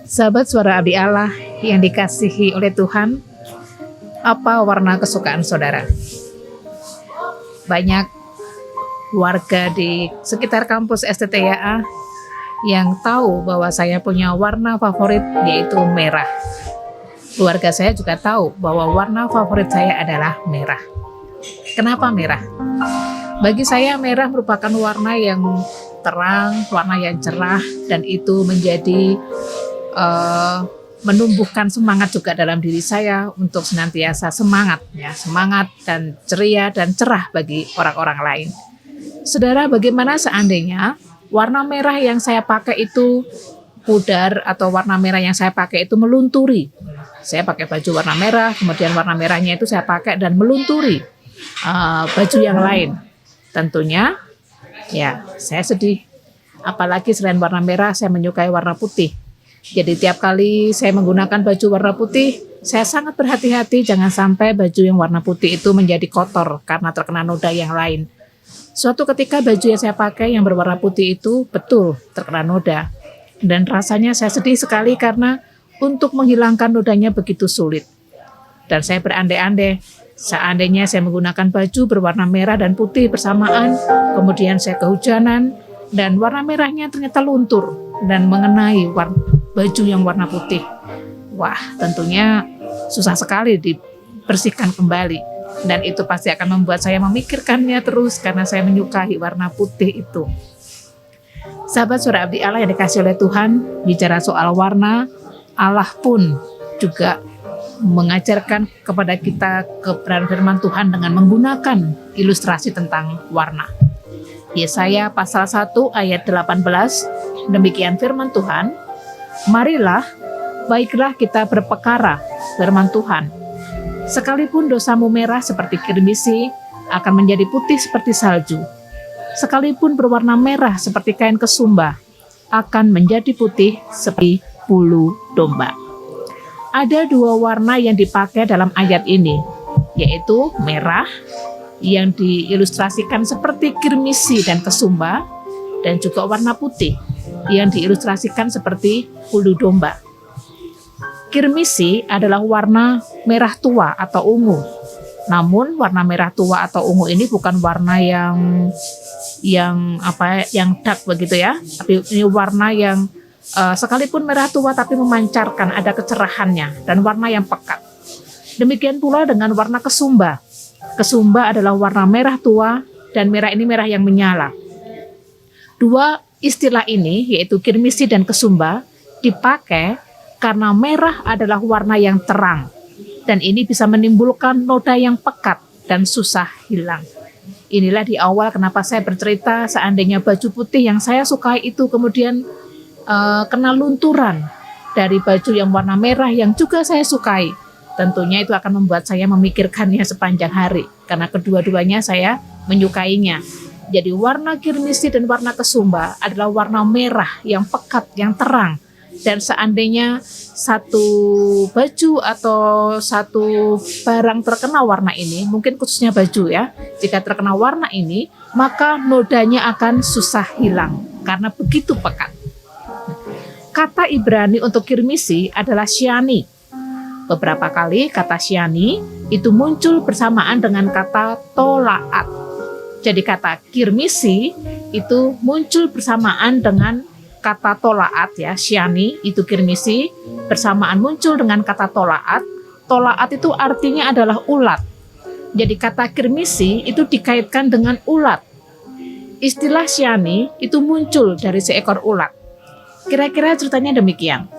Sahabat Suara Abdi Allah yang dikasihi oleh Tuhan, apa warna kesukaan saudara? Banyak warga di sekitar kampus STTYA yang tahu bahwa saya punya warna favorit, yaitu merah. Keluarga saya juga tahu bahwa warna favorit saya adalah merah. Kenapa merah? Bagi saya merah merupakan warna yang terang, warna yang cerah, dan itu menjadi menumbuhkan semangat juga dalam diri saya untuk senantiasa semangat dan ceria dan cerah bagi orang-orang lain. Saudara, bagaimana seandainya warna merah yang saya pakai itu pudar, atau warna merah yang saya pakai itu melunturi? Saya pakai baju warna merah, kemudian warna merahnya itu saya pakai dan melunturi baju yang lain. Tentunya ya saya sedih. Apalagi selain warna merah, saya menyukai warna putih. Jadi tiap kali saya menggunakan baju warna putih, saya sangat berhati-hati jangan sampai baju yang warna putih itu menjadi kotor karena terkena noda yang lain. Suatu ketika baju yang saya pakai yang berwarna putih itu betul terkena noda. Dan rasanya saya sedih sekali karena untuk menghilangkan nodanya begitu sulit. Dan saya berandai-andai, seandainya saya menggunakan baju berwarna merah dan putih bersamaan, kemudian saya kehujanan, dan warna merahnya ternyata luntur dan mengenai baju yang warna putih. Wah, tentunya susah sekali dibersihkan kembali. Dan itu pasti akan membuat saya memikirkannya terus karena saya menyukai warna putih itu. Sahabat Suara Abdi Allah yang dikasih oleh Tuhan, bicara soal warna, Allah pun juga mengajarkan kepada kita kebenaran firman Tuhan dengan menggunakan ilustrasi tentang warna. Yesaya pasal 1 ayat 18, demikian firman Tuhan, marilah, baiklah kita berpekara, firman Tuhan. Sekalipun dosamu merah seperti kirmisi, akan menjadi putih seperti salju. Sekalipun berwarna merah seperti kain kesumba, akan menjadi putih seperti bulu domba. Ada dua warna yang dipakai dalam ayat ini, yaitu merah, yang diilustrasikan seperti kirmisi dan kesumba, dan juga warna putih, yang diilustrasikan seperti bulu domba. Kirmisi adalah warna merah tua atau ungu. Namun warna merah tua atau ungu ini bukan warna yang dark begitu ya. Tapi ini warna yang sekalipun merah tua tapi memancarkan, ada kecerahannya dan warna yang pekat. Demikian pula dengan warna kesumba. Kesumba adalah warna merah tua dan merah ini merah yang menyala. Dua istilah ini, yaitu kirmisi dan kesumba, dipakai karena merah adalah warna yang terang, dan ini bisa menimbulkan noda yang pekat dan susah hilang. Inilah di awal kenapa saya bercerita seandainya baju putih yang saya sukai itu kemudian kena lunturan dari baju yang warna merah yang juga saya sukai. Tentunya itu akan membuat saya memikirkannya sepanjang hari, karena kedua-duanya saya menyukainya. Jadi warna kirmisi dan warna kesumba adalah warna merah yang pekat, yang terang. Dan seandainya satu baju atau satu barang terkena warna ini, mungkin khususnya baju ya, jika terkena warna ini, maka nodanya akan susah hilang karena begitu pekat. Kata Ibrani untuk kirmisi adalah syani. Beberapa kali kata syani itu muncul bersamaan dengan kata tolaat. Jadi kata kirmisi itu muncul bersamaan dengan kata tolaat ya, syani itu kirmisi, bersamaan muncul dengan kata tolaat. Tolaat itu artinya adalah ulat. Jadi kata kirmisi itu dikaitkan dengan ulat. Istilah syani itu muncul dari seekor ulat. Kira-kira ceritanya demikian.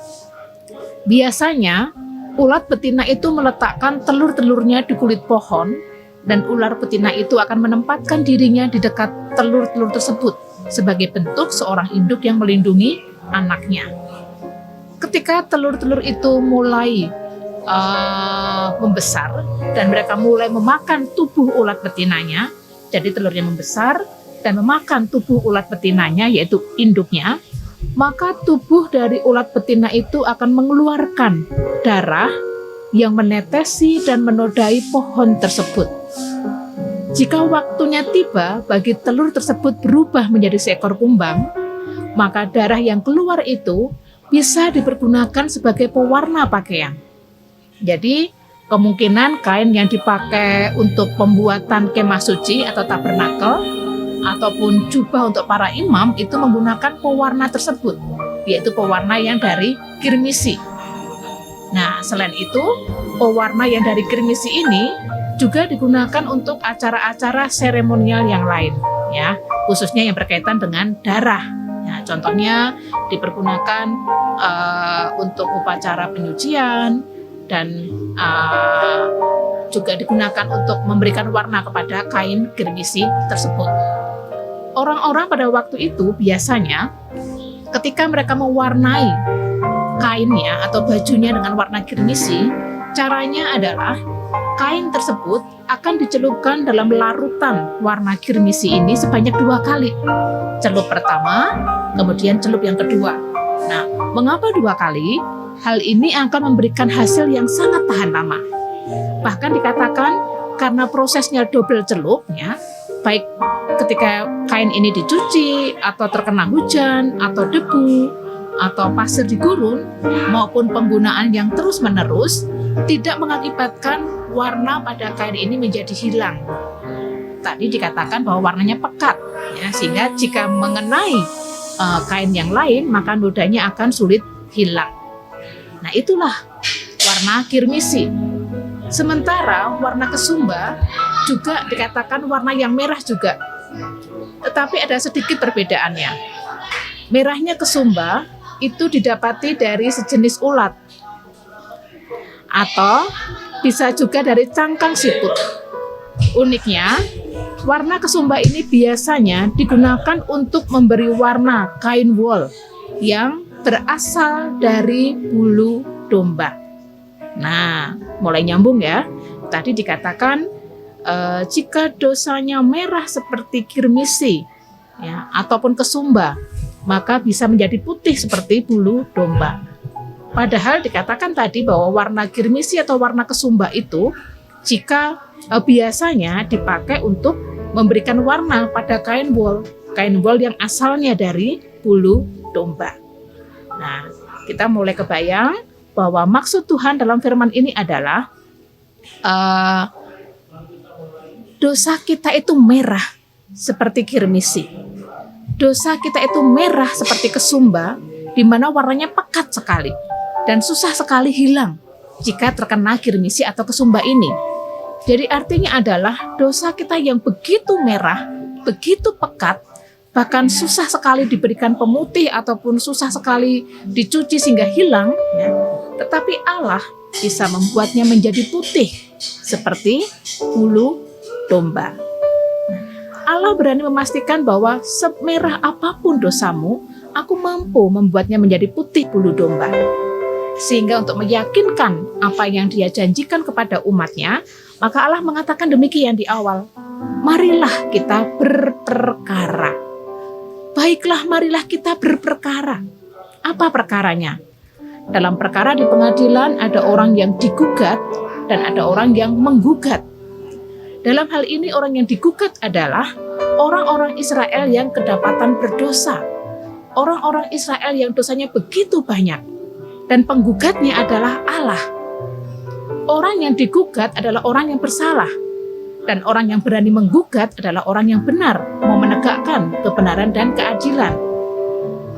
Biasanya ulat betina itu meletakkan telur-telurnya di kulit pohon, dan ular betina itu akan menempatkan dirinya di dekat telur-telur tersebut sebagai bentuk seorang induk yang melindungi anaknya. Ketika telur-telur itu mulai membesar dan mereka mulai memakan tubuh ulat betinanya, jadi telurnya membesar dan memakan tubuh ulat betinanya, yaitu induknya, maka tubuh dari ulat betina itu akan mengeluarkan darah yang menetesi dan menodai pohon tersebut. Jika waktunya tiba bagi telur tersebut berubah menjadi seekor kumbang, maka darah yang keluar itu bisa dipergunakan sebagai pewarna pakaian. Jadi kemungkinan kain yang dipakai untuk pembuatan kemah suci atau tabernakel ataupun jubah untuk para imam itu menggunakan pewarna tersebut, yaitu pewarna yang dari kirmisi. Nah, selain itu, pewarna yang dari kirmisi ini juga digunakan untuk acara-acara seremonial yang lain, ya, khususnya yang berkaitan dengan darah. Ya, contohnya dipergunakan untuk upacara penyucian dan juga digunakan untuk memberikan warna kepada kain kirmisi tersebut. Orang-orang pada waktu itu biasanya ketika mereka mewarnai kainnya atau bajunya dengan warna kirmisi, caranya adalah kain tersebut akan dicelupkan dalam larutan warna kirmisi ini sebanyak 2 kali. Celup pertama, kemudian celup yang kedua. Nah, mengapa 2 kali? Hal ini akan memberikan hasil yang sangat tahan lama. Bahkan dikatakan karena prosesnya double celup, ya, baik ketika kain ini dicuci atau terkena hujan atau debu atau pasir di gurun maupun penggunaan yang terus-menerus tidak mengakibatkan warna pada kain ini menjadi hilang. Tadi dikatakan bahwa warnanya pekat, ya, sehingga jika mengenai kain yang lain maka nodanya akan sulit hilang. Nah, itulah warna kirmisi. Sementara warna kesumba juga dikatakan warna yang merah juga. Tetapi ada sedikit perbedaannya. Merahnya kesumba itu didapati dari sejenis ulat atau bisa juga dari cangkang siput. Uniknya, warna kesumba ini biasanya digunakan untuk memberi warna kain wol yang berasal dari bulu domba. Nah, mulai nyambung ya. Tadi dikatakan jika dosanya merah seperti kirmisi, ya, ataupun kesumba, maka bisa menjadi putih seperti bulu domba. Padahal dikatakan tadi bahwa warna kirmisi atau warna kesumba itu jika biasanya dipakai untuk memberikan warna pada kain wol yang asalnya dari bulu domba. Nah, kita mulai kebayang bahwa maksud Tuhan dalam firman ini adalah dosa kita itu merah seperti kirmisi. Dosa kita itu merah seperti kesumba, di mana warnanya pekat sekali dan susah sekali hilang jika terkena kirmisi atau kesumba ini. Jadi artinya adalah dosa kita yang begitu merah, begitu pekat, bahkan susah sekali diberikan pemutih ataupun susah sekali dicuci sehingga hilang, ya. Tetapi Allah bisa membuatnya menjadi putih seperti bulu domba. Allah berani memastikan bahwa semerah apapun dosamu, aku mampu membuatnya menjadi putih bulu domba. Sehingga untuk meyakinkan apa yang Dia janjikan kepada umatnya, maka Allah mengatakan demikian di awal. Marilah kita berperkara. Baiklah, marilah kita berperkara. Apa perkaranya? Dalam perkara di pengadilan ada orang yang digugat dan ada orang yang menggugat. Dalam hal ini orang yang digugat adalah orang-orang Israel yang kedapatan berdosa. Orang-orang Israel yang dosanya begitu banyak. Dan penggugatnya adalah Allah. Orang yang digugat adalah orang yang bersalah. Dan orang yang berani menggugat adalah orang yang benar, mau menegakkan kebenaran dan keadilan.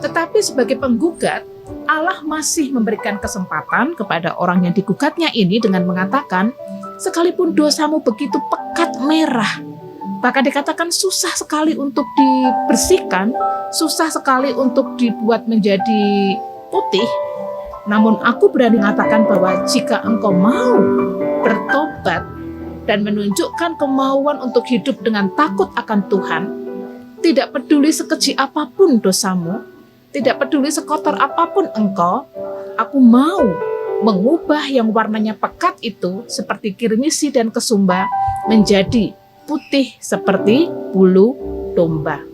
Tetapi sebagai penggugat, Allah masih memberikan kesempatan kepada orang yang digugatnya ini dengan mengatakan, sekalipun dosamu begitu pekat merah, bahkan dikatakan susah sekali untuk dibersihkan, susah sekali untuk dibuat menjadi putih, namun aku berani mengatakan bahwa jika engkau mau bertobat, dan menunjukkan kemauan untuk hidup dengan takut akan Tuhan, tidak peduli sekecil apapun dosamu, tidak peduli sekotor apapun engkau, aku mau mengubah yang warnanya pekat itu seperti kirmisi dan kesumba menjadi putih seperti bulu domba.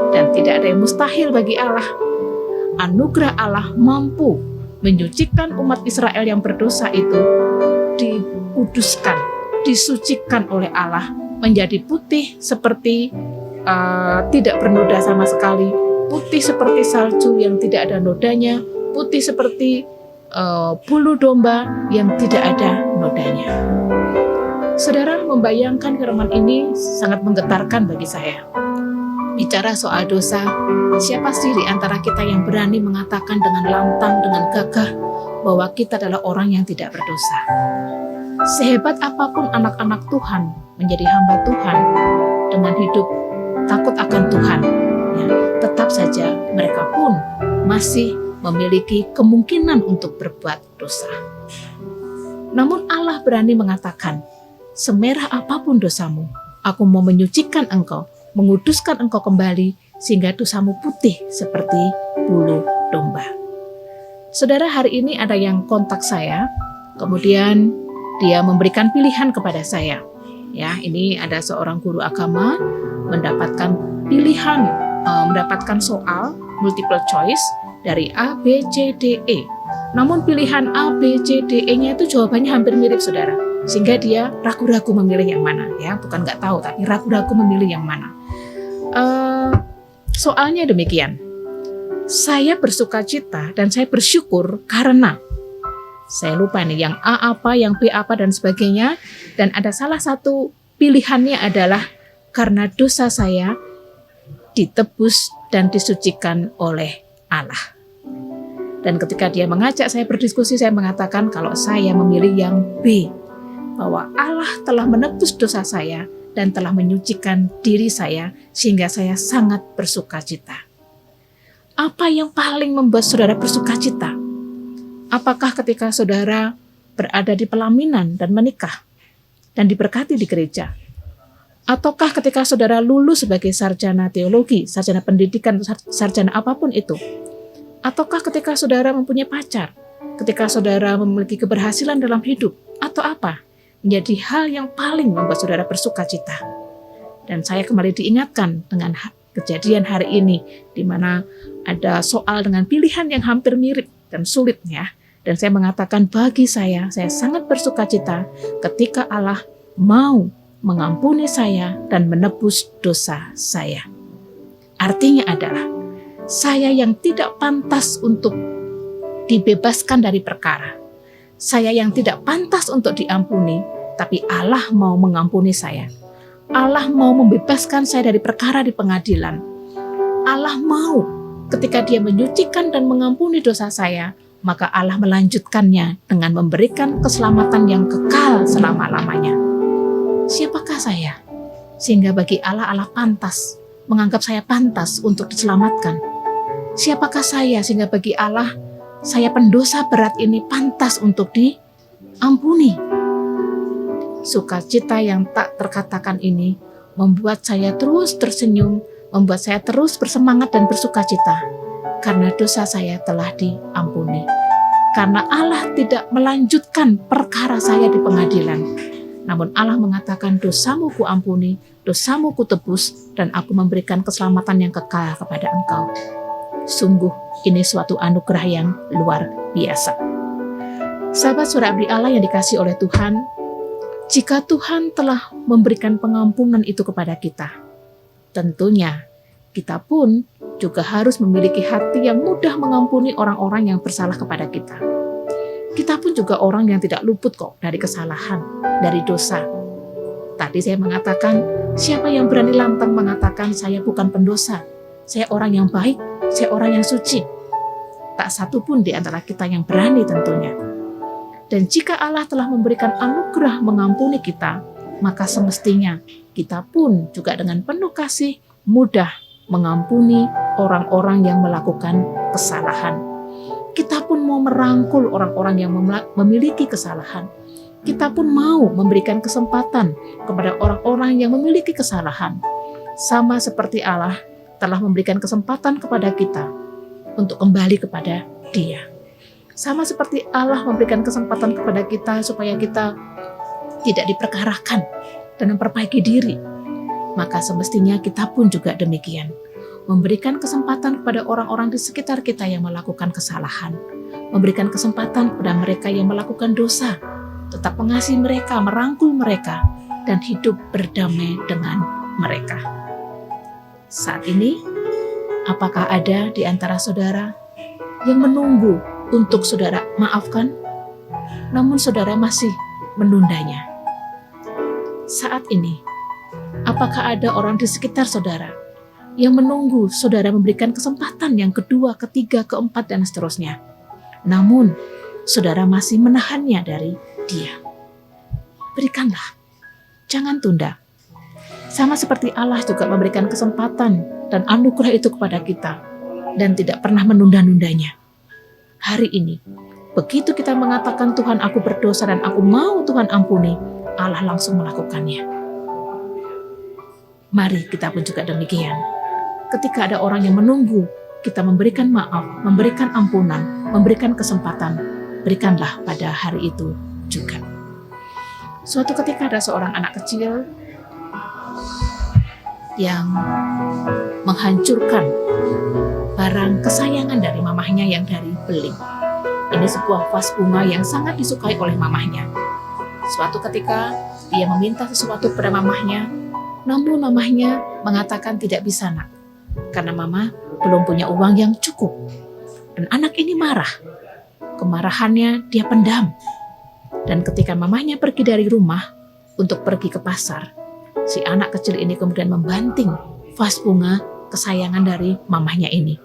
Dan tidak ada yang mustahil bagi Allah. Anugerah Allah mampu menyucikan umat Israel yang berdosa itu, dikuduskan, disucikan oleh Allah menjadi putih seperti tidak bernoda sama sekali, putih seperti salju yang tidak ada nodanya, putih seperti bulu domba yang tidak ada nodanya. Saudara, membayangkan firman ini sangat menggetarkan bagi saya. Bicara soal dosa, siapa sih di antara kita yang berani mengatakan dengan lantang, dengan gagah bahwa kita adalah orang yang tidak berdosa? Sehebat apapun anak-anak Tuhan menjadi hamba Tuhan dengan hidup takut akan Tuhan, ya, tetap saja mereka pun masih memiliki kemungkinan untuk berbuat dosa. Namun Allah berani mengatakan, semerah apapun dosamu, aku mau menyucikan engkau, menguduskan engkau kembali, sehingga dosamu putih seperti bulu domba. Saudara, hari ini ada yang kontak saya, kemudian dia memberikan pilihan kepada saya. Ya, ini ada seorang guru agama mendapatkan pilihan, mendapatkan soal multiple choice dari A, B, C, D, E. Namun pilihan A, B, C, D, E-nya itu jawabannya hampir mirip, saudara. Sehingga dia ragu-ragu memilih yang mana, ya, bukan nggak tahu, tapi ragu-ragu memilih yang mana. Soalnya demikian, saya bersukacita dan saya bersyukur karena saya lupa nih yang A apa, yang B apa dan sebagainya, dan ada salah satu pilihannya adalah karena dosa saya ditebus dan disucikan oleh Allah. Dan ketika dia mengajak saya berdiskusi, saya mengatakan kalau saya memilih yang B, bahwa Allah telah menebus dosa saya dan telah menyucikan diri saya sehingga saya sangat bersukacita. Apa yang paling membuat saudara bersukacita? Apakah ketika saudara berada di pelaminan dan menikah dan diberkati di gereja? Ataukah ketika saudara lulus sebagai sarjana teologi, sarjana pendidikan, sarjana apapun itu? Ataukah ketika saudara mempunyai pacar? Ketika saudara memiliki keberhasilan dalam hidup? Atau apa? Menjadi hal yang paling membuat saudara bersukacita. Dan saya kembali diingatkan dengan kejadian hari ini, di mana ada soal dengan pilihan yang hampir mirip dan sulit, ya. Dan saya mengatakan bagi saya sangat bersukacita ketika Allah mau mengampuni saya dan menebus dosa saya. Artinya adalah saya yang tidak pantas untuk dibebaskan dari perkara, saya yang tidak pantas untuk diampuni, tapi Allah mau mengampuni saya. Allah mau membebaskan saya dari perkara di pengadilan. Allah mau ketika Dia menyucikan dan mengampuni dosa saya, maka Allah melanjutkannya dengan memberikan keselamatan yang kekal selama-lamanya. Siapakah saya? Sehingga bagi Allah, Allah pantas, menganggap saya pantas untuk diselamatkan. Siapakah saya sehingga bagi Allah, saya pendosa berat ini pantas untuk diampuni. Sukacita yang tak terkatakan ini membuat saya terus tersenyum, membuat saya terus bersemangat dan bersukacita. Karena dosa saya telah diampuni. Karena Allah tidak melanjutkan perkara saya di pengadilan. Namun Allah mengatakan dosamu ku ampuni, dosamu ku tebus, dan aku memberikan keselamatan yang kekal kepada engkau. Sungguh ini suatu anugerah yang luar biasa. Sahabat suara abdi Allah yang dikasihi oleh Tuhan, jika Tuhan telah memberikan pengampunan itu kepada kita, tentunya kita pun juga harus memiliki hati yang mudah mengampuni orang-orang yang bersalah kepada kita. Kita pun juga orang yang tidak luput kok dari kesalahan, dari dosa. Tadi saya mengatakan, siapa yang berani lantang mengatakan saya bukan pendosa, saya orang yang baik, saya orang yang suci. Tak satu pun di antara kita yang berani tentunya. Dan jika Allah telah memberikan anugerah mengampuni kita, maka semestinya kita pun juga dengan penuh kasih mudah mengampuni orang-orang yang melakukan kesalahan. Kita pun mau merangkul orang-orang yang memiliki kesalahan. Kita pun mau memberikan kesempatan kepada orang-orang yang memiliki kesalahan. Sama seperti Allah telah memberikan kesempatan kepada kita untuk kembali kepada Dia. Sama seperti Allah memberikan kesempatan kepada kita supaya kita tidak diperkarakan dan memperbaiki diri, maka semestinya kita pun juga demikian. Memberikan kesempatan kepada orang-orang di sekitar kita yang melakukan kesalahan. Memberikan kesempatan kepada mereka yang melakukan dosa. Tetap mengasihi mereka, merangkul mereka, dan hidup berdamai dengan mereka. Saat ini, Apakah ada di antara saudara yang menunggu untuk saudara maafkan, namun saudara masih menundanya? Saat ini, apakah ada orang di sekitar saudara yang menunggu saudara memberikan kesempatan yang kedua, ketiga, keempat, dan seterusnya, namun saudara masih menahannya dari dia? Berikanlah, jangan tunda. Sama seperti Allah juga memberikan kesempatan dan anugerah itu kepada kita dan tidak pernah menunda-nundanya. Hari ini, begitu kita mengatakan, Tuhan aku berdosa dan aku mau Tuhan ampuni, Allah langsung melakukannya. Mari kita pun juga demikian. Ketika ada orang yang menunggu kita memberikan maaf, memberikan ampunan, memberikan kesempatan, berikanlah pada hari itu juga. Suatu ketika ada seorang anak kecil yang menghancurkan barang kesayangan dari mamahnya yang dari beling. Ini sebuah vas bunga yang sangat disukai oleh mamahnya. Suatu ketika dia meminta sesuatu kepada mamahnya, namun mamahnya mengatakan tidak bisa nak, karena mama belum punya uang yang cukup. Dan anak ini marah. Kemarahannya dia pendam. Dan ketika mamahnya pergi dari rumah untuk pergi ke pasar, si anak kecil ini kemudian membanting vas bunga kesayangan dari mamahnya ini.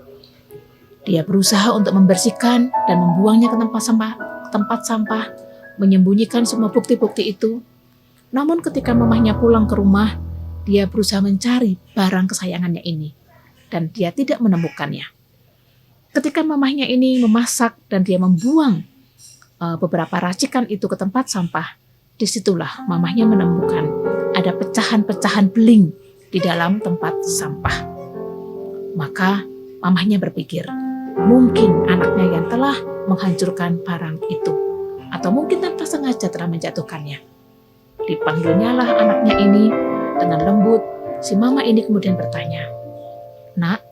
Dia berusaha untuk membersihkan dan membuangnya ke tempat sampah, menyembunyikan semua bukti-bukti itu. Namun ketika mamahnya pulang ke rumah, dia berusaha mencari barang kesayangannya ini dan dia tidak menemukannya. Ketika mamahnya ini memasak dan dia membuang beberapa racikan itu ke tempat sampah, disitulah mamahnya menemukan ada pecahan-pecahan beling di dalam tempat sampah. Maka mamahnya berpikir, mungkin anaknya yang telah menghancurkan barang itu, atau mungkin tanpa sengaja telah menjatuhkannya. Dipanggilnyalah anaknya ini dengan lembut. Si mama ini kemudian bertanya, nak,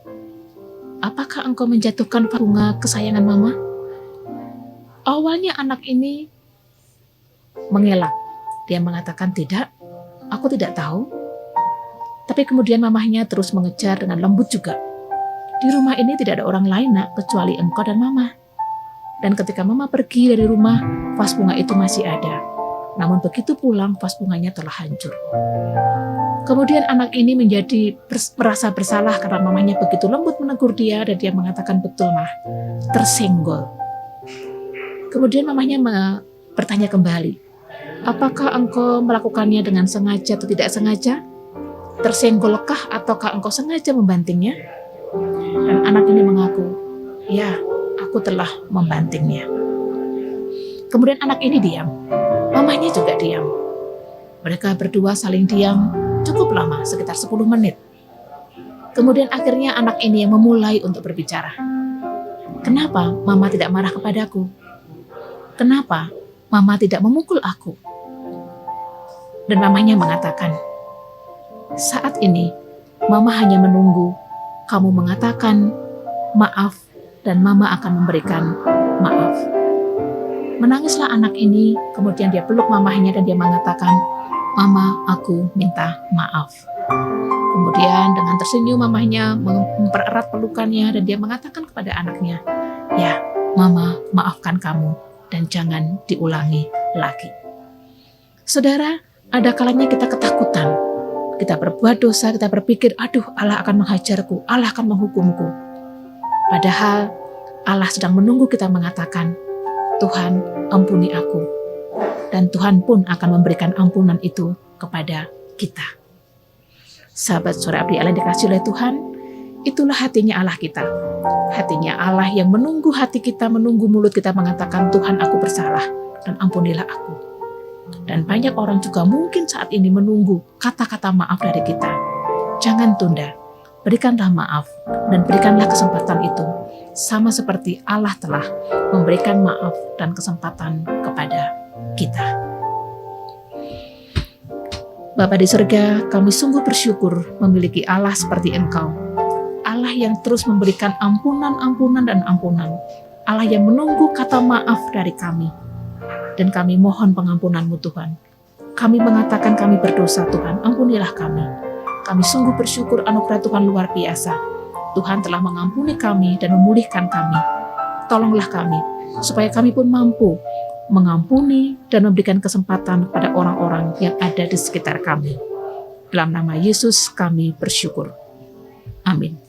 apakah engkau menjatuhkan bunga kesayangan mama? Awalnya anak ini mengelak. Dia mengatakan, tidak, aku tidak tahu. Tapi kemudian mamahnya terus mengejar dengan lembut juga. Di rumah ini tidak ada orang lain nak, kecuali engkau dan mama. Dan ketika mama pergi dari rumah, vas bunga itu masih ada. Namun begitu pulang, vas bunganya telah hancur. Kemudian anak ini merasa bersalah karena mamanya begitu lembut menegur dia, dan dia mengatakan, betul mah, tersenggol. Kemudian mamanya bertanya kembali, apakah engkau melakukannya dengan sengaja atau tidak sengaja? Tersenggolkah ataukah engkau sengaja membantingnya? Dan anak ini mengaku, ya, aku telah membantingnya. Kemudian anak ini diam, mamanya juga diam. Mereka berdua saling diam cukup lama, sekitar 10 menit. Kemudian akhirnya anak ini yang memulai untuk berbicara. Kenapa mama tidak marah kepadaku? Kenapa mama tidak memukul aku? Dan mamanya mengatakan, saat ini mama hanya menunggu kamu mengatakan maaf dan mama akan memberikan maaf. Menangislah anak ini, kemudian dia peluk mamahnya dan dia mengatakan, mama, aku minta maaf. Kemudian dengan tersenyum mamahnya mempererat pelukannya dan dia mengatakan kepada anaknya, ya, mama maafkan kamu dan jangan diulangi lagi. Saudara, ada kalanya kita ketakutan. Kita berbuat dosa, kita berpikir, aduh, Allah akan menghajarku, Allah akan menghukumku. Padahal Allah sedang menunggu kita mengatakan, Tuhan, ampuni aku. Dan Tuhan pun akan memberikan ampunan itu kepada kita. Sahabat suara abdi Allah dikasih oleh Tuhan, itulah hatinya Allah kita. Hatinya Allah yang menunggu hati kita, menunggu mulut kita mengatakan, Tuhan, aku bersalah dan ampunilah aku. Dan banyak orang juga mungkin saat ini menunggu kata-kata maaf dari kita. Jangan tunda, berikanlah maaf dan berikanlah kesempatan itu. Sama seperti Allah telah memberikan maaf dan kesempatan kepada kita. Bapa di surga, kami sungguh bersyukur memiliki Allah seperti Engkau. Allah yang terus memberikan ampunan dan ampunan. Allah yang menunggu kata maaf dari kami. Dan kami mohon pengampunan-Mu Tuhan. Kami mengatakan kami berdosa Tuhan, ampunilah kami. Kami sungguh bersyukur anugerah Tuhan luar biasa. Tuhan telah mengampuni kami dan memulihkan kami. Tolonglah kami, supaya kami pun mampu mengampuni dan memberikan kesempatan kepada orang-orang yang ada di sekitar kami. Dalam nama Yesus kami bersyukur. Amin.